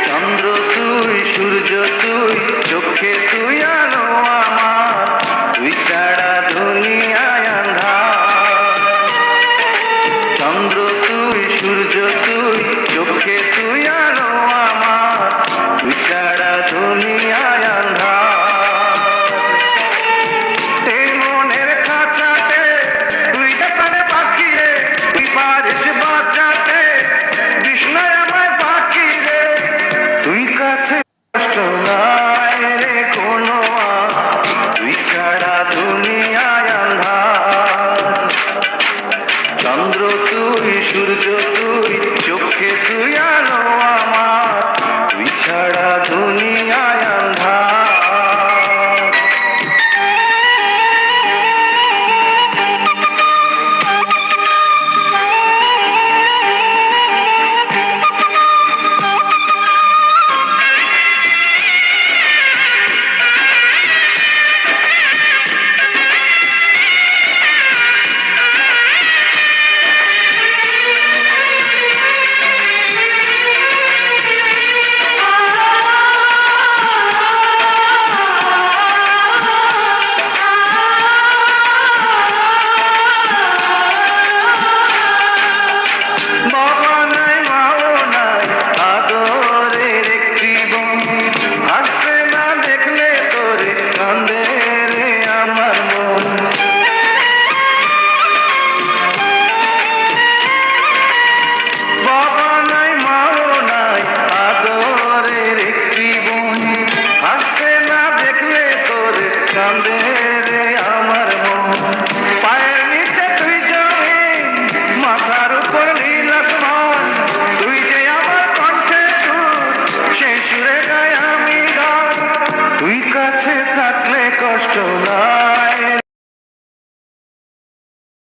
চন্দ্র তুই, সূর্য তুই, চোখে তুই আলো আমার, তুই ছাড়া দুনিয়ায় আন্ধার। পায়ের নিচে তুই জমিন, মাথার উপর নীল আসমান, তুই যে আমার কণ্ঠে সুর, সেই সুরে গাই আমি গান। তুই কাছে